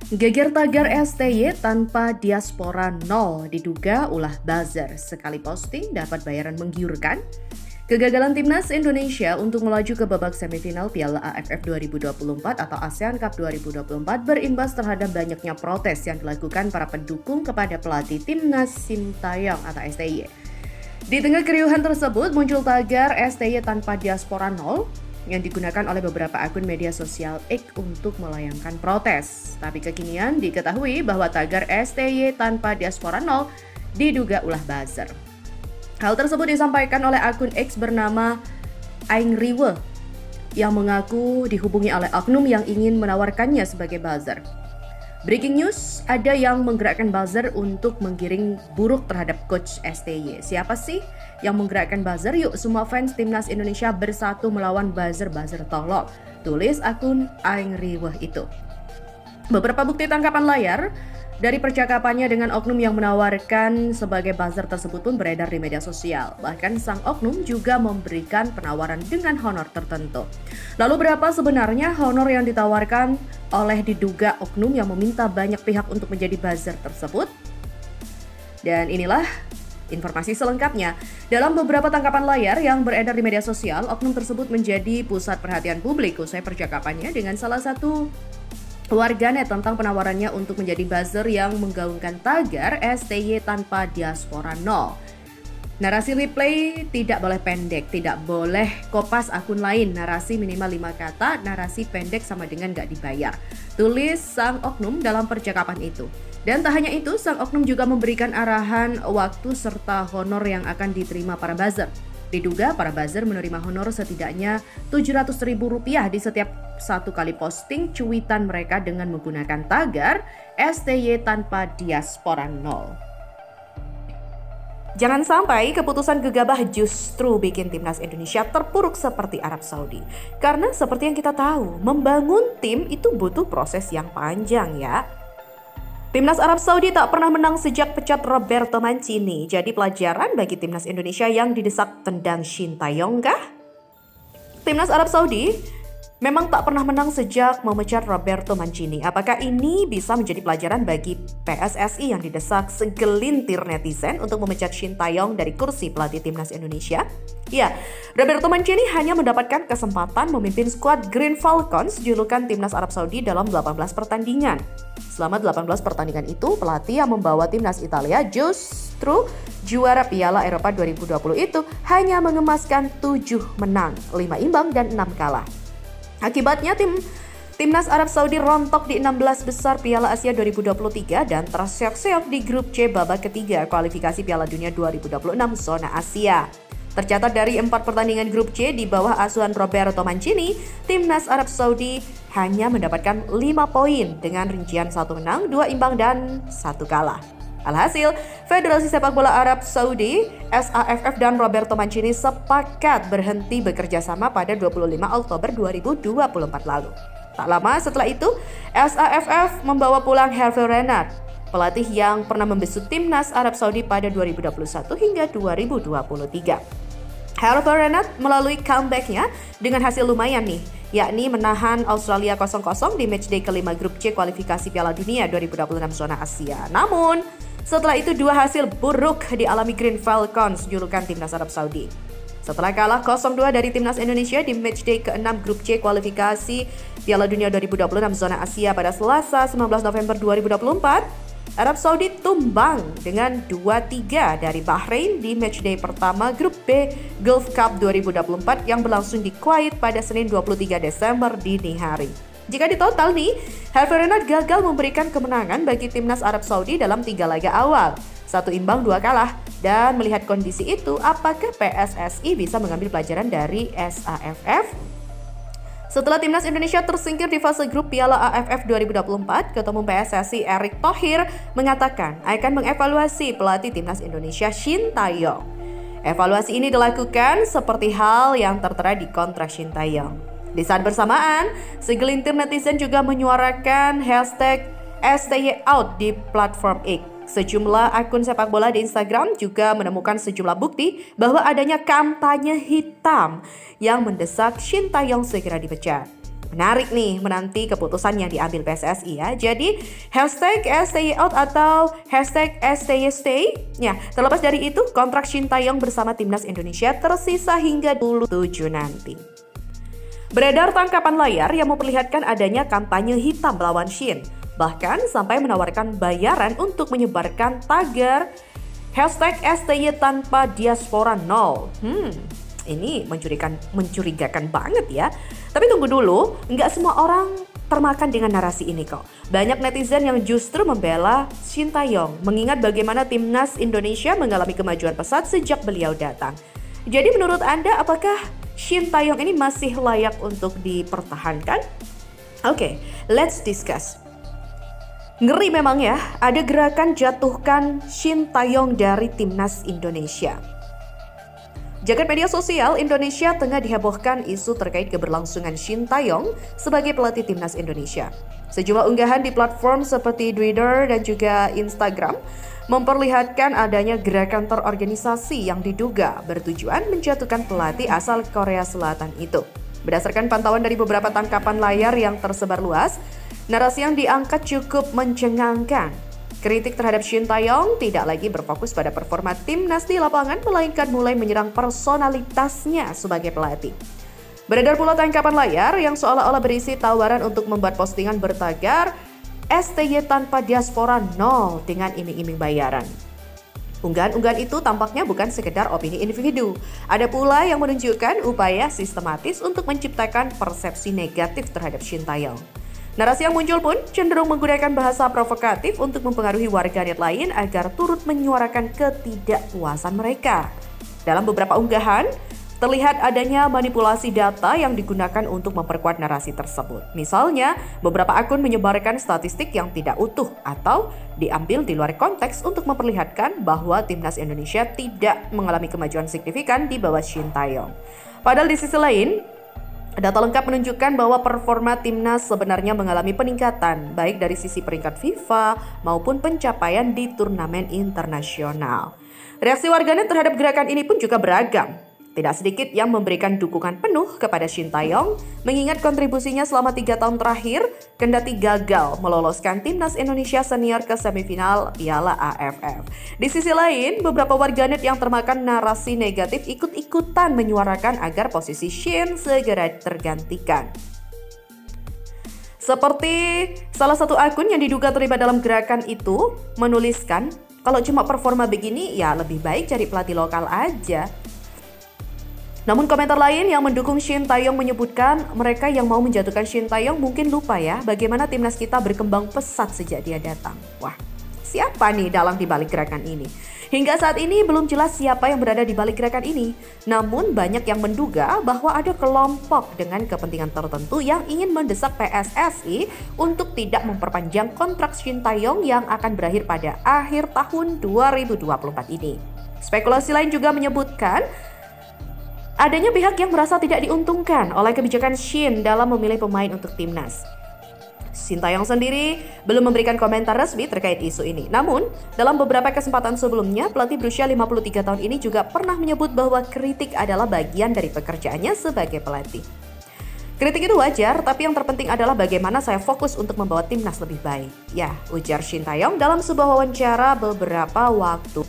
Geger tagar STY tanpa diaspora nol diduga ulah buzzer. Sekali posting dapat bayaran menggiurkan. Kegagalan Timnas Indonesia untuk melaju ke babak semifinal Piala AFF 2024 atau ASEAN Cup 2024 berimbas terhadap banyaknya protes yang dilakukan para pendukung kepada pelatih Timnas Sintayong atau STY. Di tengah keriuhan tersebut muncul tagar STY tanpa diaspora nol yang digunakan oleh beberapa akun media sosial X untuk melayangkan protes. Tapi kekinian diketahui bahwa tagar STY tanpa diaspora nol diduga ulah buzzer. Hal tersebut disampaikan oleh akun X bernama Aing Riwe yang mengaku dihubungi oleh oknum yang ingin menawarkannya sebagai buzzer. Breaking news, ada yang menggerakkan buzzer untuk menggiring buruk terhadap coach STY. Siapa sih yang menggerakkan buzzer? Yuk semua fans Timnas Indonesia bersatu melawan buzzer-buzzer tolol. Tulis akun Aing Riweh itu. Beberapa bukti tangkapan layar dari percakapannya dengan oknum yang menawarkan sebagai buzzer tersebut pun beredar di media sosial. Bahkan sang oknum juga memberikan penawaran dengan honor tertentu. Lalu berapa sebenarnya honor yang ditawarkan oleh diduga oknum yang meminta banyak pihak untuk menjadi buzzer tersebut? Dan inilah informasi selengkapnya. Dalam beberapa tangkapan layar yang beredar di media sosial, oknum tersebut menjadi pusat perhatian publik usai percakapannya dengan salah satu warganet tentang penawarannya untuk menjadi buzzer yang menggaungkan tagar STY tanpa diaspora nol. Narasi replay tidak boleh pendek, tidak boleh kopas akun lain. Narasi minimal 5 kata, narasi pendek sama dengan gak dibayar. Tulis sang oknum dalam percakapan itu. Dan tak hanya itu, sang oknum juga memberikan arahan waktu serta honor yang akan diterima para buzzer. Diduga para buzzer menerima honor setidaknya Rp700.000 di setiap satu kali posting cuitan mereka dengan menggunakan tagar STY tanpa diaspora nol. Jangan sampai keputusan gegabah justru bikin Timnas Indonesia terpuruk seperti Arab Saudi. Karena seperti yang kita tahu, membangun tim itu butuh proses yang panjang ya. Timnas Arab Saudi tak pernah menang sejak pecat Roberto Mancini. Jadi pelajaran bagi Timnas Indonesia yang didesak tendang Sintayong kah? Timnas Arab Saudi memang tak pernah menang sejak memecat Roberto Mancini. Apakah ini bisa menjadi pelajaran bagi PSSI yang didesak segelintir netizen untuk memecat Sintayong dari kursi pelatih Timnas Indonesia? Ya, Roberto Mancini hanya mendapatkan kesempatan memimpin skuad Green Falcons julukan Timnas Arab Saudi dalam 18 pertandingan. Selama 18 pertandingan itu, pelatih yang membawa Timnas Italia justru juara Piala Eropa 2020 itu hanya mengemaskan 7 menang, 5 imbang dan 6 kalah. Akibatnya Timnas Arab Saudi rontok di 16 besar Piala Asia 2023 dan terseok-seok di grup C babak ketiga kualifikasi Piala Dunia 2026 zona Asia. Tercatat dari 4 pertandingan grup C di bawah asuhan Roberto Mancini, Timnas Arab Saudi hanya mendapatkan 5 poin dengan rincian 1 menang, 2 imbang dan 1 kalah. Alhasil, Federasi Sepak Bola Arab Saudi, SAFF dan Roberto Mancini sepakat berhenti bekerja sama pada 25 Oktober 2024 lalu. Tak lama setelah itu, SAFF membawa pulang Hervé Renard, pelatih yang pernah membesut Timnas Arab Saudi pada 2021 hingga 2023. Hervé Renard melalui comeback-nya dengan hasil lumayan nih, yakni menahan Australia 0-0 di matchday kelima grup C kualifikasi Piala Dunia 2026 zona Asia. Namun, setelah itu 2 hasil buruk dialami Green Falcons julukan Timnas Arab Saudi. Setelah kalah 0-2 dari Timnas Indonesia di matchday ke-6 grup C kualifikasi Piala Dunia 2026 zona Asia pada Selasa 19 November 2024, Arab Saudi tumbang dengan 2-3 dari Bahrain di matchday pertama grup B Gulf Cup 2024 yang berlangsung di Kuwait pada Senin 23 Desember dini hari. Jika ditotal nih, Hervé Renard gagal memberikan kemenangan bagi Timnas Arab Saudi dalam 3 laga awal. 1 imbang, 2 kalah. Dan melihat kondisi itu, apakah PSSI bisa mengambil pelajaran dari SAFF? Setelah Timnas Indonesia tersingkir di fase grup Piala AFF 2024, Ketua Umum PSSI Erick Thohir mengatakan akan mengevaluasi pelatih Timnas Indonesia Sintayong. Evaluasi ini dilakukan seperti hal yang tertera di kontrak Sintayong. Di saat bersamaan, segelintir netizen juga menyuarakan hashtag #STYOut di platform X. Sejumlah akun sepak bola di Instagram juga menemukan sejumlah bukti bahwa adanya kampanye hitam yang mendesak Sintayong segera dipecat. Menarik nih menanti keputusan yang diambil PSSI ya. Jadi hashtag #STYOut atau hashtag #STYStay. Ya, terlepas dari itu kontrak Shin Tae-yong bersama timnas Indonesia tersisa hingga 27 nanti. Beredar tangkapan layar yang memperlihatkan adanya kampanye hitam melawan Shin. Bahkan sampai menawarkan bayaran untuk menyebarkan tagar hashtag STY tanpa diaspora 0. Ini mencurigakan banget ya. Tapi tunggu dulu, nggak semua orang termakan dengan narasi ini kok. Banyak netizen yang justru membela Shin Tae-yong, mengingat bagaimana timnas Indonesia mengalami kemajuan pesat sejak beliau datang. Jadi menurut Anda, apakah Shin Tae-yong ini masih layak untuk dipertahankan? Oke, let's discuss. Ngeri memang ya, ada gerakan jatuhkan Shin Tae-yong dari timnas Indonesia. Jagat media sosial Indonesia tengah dihebohkan isu terkait keberlangsungan Shin Tae-yong sebagai pelatih timnas Indonesia. Sejumlah unggahan di platform seperti Twitter dan juga Instagram memperlihatkan adanya gerakan terorganisasi yang diduga bertujuan menjatuhkan pelatih asal Korea Selatan itu. Berdasarkan pantauan dari beberapa tangkapan layar yang tersebar luas, narasi yang diangkat cukup mencengangkan. Kritik terhadap Shin Tae-yong tidak lagi berfokus pada performa timnas di lapangan, melainkan mulai menyerang personalitasnya sebagai pelatih. Beredar pula tangkapan layar yang seolah-olah berisi tawaran untuk membuat postingan bertagar STY tanpa diaspora 0 dengan iming-iming bayaran. Unggahan-unggahan itu tampaknya bukan sekedar opini individu. Ada pula yang menunjukkan upaya sistematis untuk menciptakan persepsi negatif terhadap Shin Tae-yong. Narasi yang muncul pun cenderung menggunakan bahasa provokatif untuk mempengaruhi warganet lain agar turut menyuarakan ketidakpuasan mereka. Dalam beberapa unggahan, terlihat adanya manipulasi data yang digunakan untuk memperkuat narasi tersebut. Misalnya, beberapa akun menyebarkan statistik yang tidak utuh atau diambil di luar konteks untuk memperlihatkan bahwa timnas Indonesia tidak mengalami kemajuan signifikan di bawah Shin Tae-yong. Padahal di sisi lain, data lengkap menunjukkan bahwa performa timnas sebenarnya mengalami peningkatan, baik dari sisi peringkat FIFA maupun pencapaian di turnamen internasional. Reaksi warganet terhadap gerakan ini pun juga beragam. Tidak sedikit yang memberikan dukungan penuh kepada Shin Tae-yong, mengingat kontribusinya selama 3 tahun terakhir, kendati gagal meloloskan timnas Indonesia senior ke semifinal Piala AFF. Di sisi lain, beberapa warganet yang termakan narasi negatif ikut-ikutan menyuarakan agar posisi Shin segera tergantikan. Seperti salah satu akun yang diduga terlibat dalam gerakan itu menuliskan, kalau cuma performa begini ya lebih baik cari pelatih lokal aja. Namun komentar lain yang mendukung Shin Tae-yong menyebutkan mereka yang mau menjatuhkan Shin Tae-yong mungkin lupa ya bagaimana timnas kita berkembang pesat sejak dia datang. Wah, siapa nih dalang di balik gerakan ini? Hingga saat ini belum jelas siapa yang berada di balik gerakan ini. Namun banyak yang menduga bahwa ada kelompok dengan kepentingan tertentu yang ingin mendesak PSSI untuk tidak memperpanjang kontrak Shin Tae-yong yang akan berakhir pada akhir tahun 2024 ini. Spekulasi lain juga menyebutkan adanya pihak yang merasa tidak diuntungkan oleh kebijakan Shin dalam memilih pemain untuk timnas. Shin Tae-yong sendiri belum memberikan komentar resmi terkait isu ini. Namun, dalam beberapa kesempatan sebelumnya, pelatih berusia 53 tahun ini juga pernah menyebut bahwa kritik adalah bagian dari pekerjaannya sebagai pelatih. Kritik itu wajar, tapi yang terpenting adalah bagaimana saya fokus untuk membawa timnas lebih baik. Ya, ujar Shin Tae-yong dalam sebuah wawancara beberapa waktu